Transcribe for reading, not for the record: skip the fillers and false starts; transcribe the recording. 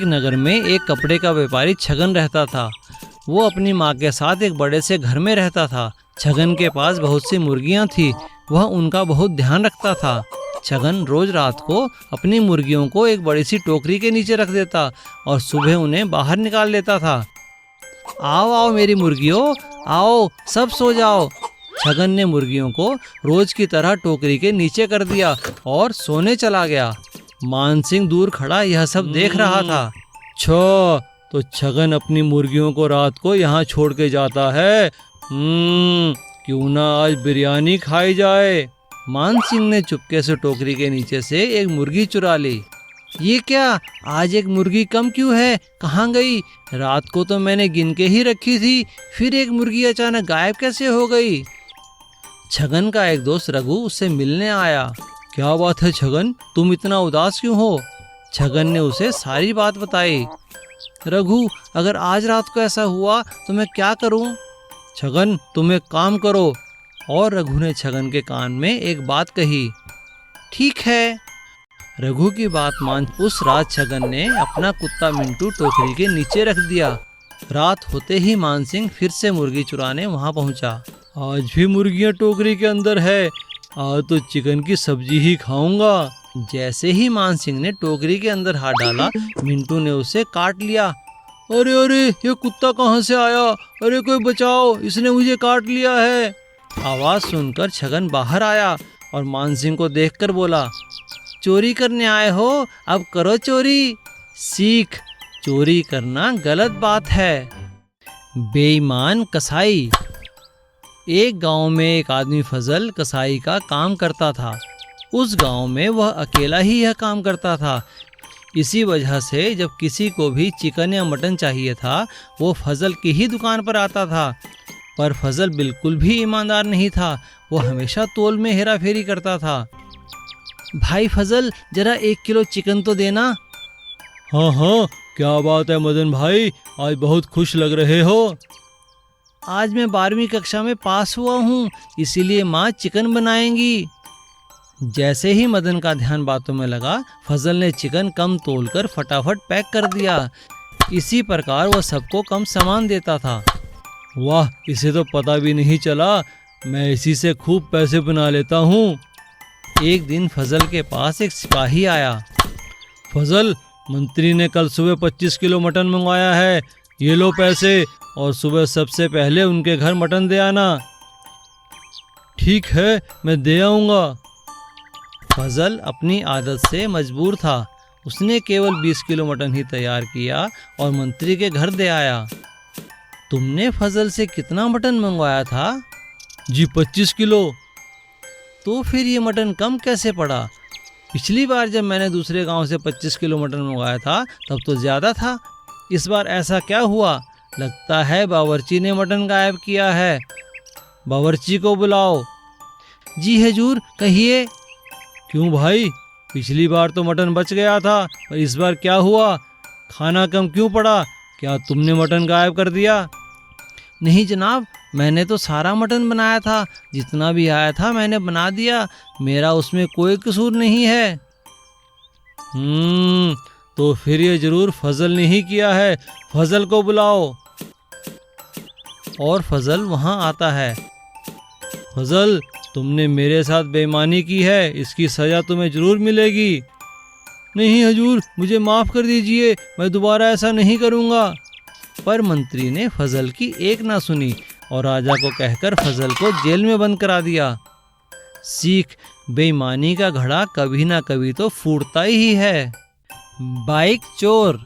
नगर में एक कपड़े का व्यापारी छगन रहता था। वो अपनी माँ के साथ एक बड़े से घर में रहता था। छगन के पास बहुत सी मुर्गियाँ थी। वह उनका बहुत ध्यान रखता था। छगन रोज रात को अपनी मुर्गियों को एक बड़ी सी टोकरी के नीचे रख देता और सुबह उन्हें बाहर निकाल लेता था। आओ आओ मेरी मुर्गियों, आओ सब सो जाओ। छगन ने मुर्गियों को रोज की तरह टोकरी के नीचे कर दिया और सोने चला गया। मानसिंह दूर खड़ा यह सब देख रहा था। अच्छा, तो छगन अपनी मुर्गियों को रात को यहाँ छोड़ के जाता है। क्यों ना आज बिरयानी खाई जाए। मानसिंह ने चुपके से टोकरी के नीचे से एक मुर्गी चुरा ली। ये क्या, आज एक मुर्गी कम क्यों है? कहाँ गई? रात को तो मैंने गिन के ही रखी थी, फिर एक मुर्गी अचानक गायब कैसे हो गई? छगन का एक दोस्त रघु उससे मिलने आया। क्या बात है छगन, तुम इतना उदास क्यों हो? छगन ने उसे सारी बात बताई। रघु, अगर आज रात को ऐसा हुआ तो मैं क्या करूं? छगन, तुम एक काम करो। और रघु ने छगन के कान में एक बात कही। ठीक है। रघु की बात मान उस रात छगन ने अपना कुत्ता मिंटू टोकरी के नीचे रख दिया। रात होते ही मानसिंह फिर से मुर्गी चुराने वहां पहुंचा। आज भी मुर्गियां टोकरी के अंदर है, आज तो चिकन की सब्जी ही खाऊंगा। जैसे ही मानसिंह ने टोकरी के अंदर हाथ डाला, मिंटू ने उसे काट लिया। अरे अरे, ये कुत्ता कहाँ से आया? अरे कोई बचाओ, इसने मुझे काट लिया है। आवाज सुनकर छगन बाहर आया और मानसिंह को देखकर बोला, चोरी करने आए हो? अब करो चोरी। सीख, चोरी करना गलत बात है। बेईमान कसाई। एक गांव में एक आदमी फजल कसाई का काम करता था। उस गांव में वह अकेला ही यह काम करता था। इसी वजह से जब किसी को भी चिकन या मटन चाहिए था, वो फजल की ही दुकान पर आता था। पर फजल बिल्कुल भी ईमानदार नहीं था। वो हमेशा तोल में हेरा फेरी करता था। भाई फजल, जरा 1 किलो चिकन तो देना। हाँ हाँ, क्या बात है मदन भाई, आज बहुत खुश लग रहे हो। आज मैं 12वीं कक्षा में पास हुआ हूँ, इसीलिए माँ चिकन बनाएंगी। जैसे ही मदन का ध्यान बातों में लगा, फजल ने चिकन कम तोलकर फटाफट पैक कर दिया। इसी प्रकार वह सबको कम सामान देता था। वाह, इसे तो पता भी नहीं चला, मैं इसी से खूब पैसे बना लेता हूँ। एक दिन फजल के पास एक सिपाही आया। फजल, मंत्री ने कल सुबह 25 किलो मटन मंगवाया है, ये लो पैसे, और सुबह सबसे पहले उनके घर मटन दे आना। ठीक है, मैं दे आऊँगा। फजल अपनी आदत से मजबूर था। उसने केवल 20 किलो मटन ही तैयार किया और मंत्री के घर दे आया। तुमने फजल से कितना मटन मंगवाया था? जी 25 किलो। तो फिर ये मटन कम कैसे पड़ा? पिछली बार जब मैंने दूसरे गांव से 25 किलो मटन मंगवाया था तब तो ज़्यादा था। इस बार ऐसा क्या हुआ? लगता है बावर्ची ने मटन गायब किया है। बावर्ची को बुलाओ। जी हुजूर, कहिए। क्यों भाई, पिछली बार तो मटन बच गया था, और इस बार क्या हुआ? खाना कम क्यों पड़ा? क्या तुमने मटन गायब कर दिया? नहीं जनाब, मैंने तो सारा मटन बनाया था, जितना भी आया था मैंने बना दिया, मेरा उसमें कोई कसूर नहीं है। तो फिर ये जरूर फजल ने ही किया है, फजल को बुलाओ। और फजल वहाँ आता है। फजल, तुमने मेरे साथ बेईमानी की है, इसकी सज़ा तुम्हें जरूर मिलेगी। नहीं हुजूर, मुझे माफ़ कर दीजिए, मैं दोबारा ऐसा नहीं करूँगा। पर मंत्री ने फजल की एक ना सुनी और राजा को कहकर फजल को जेल में बंद करा दिया। सीख, बेईमानी का घड़ा कभी ना कभी तो फूटता ही है। बाइक चोर।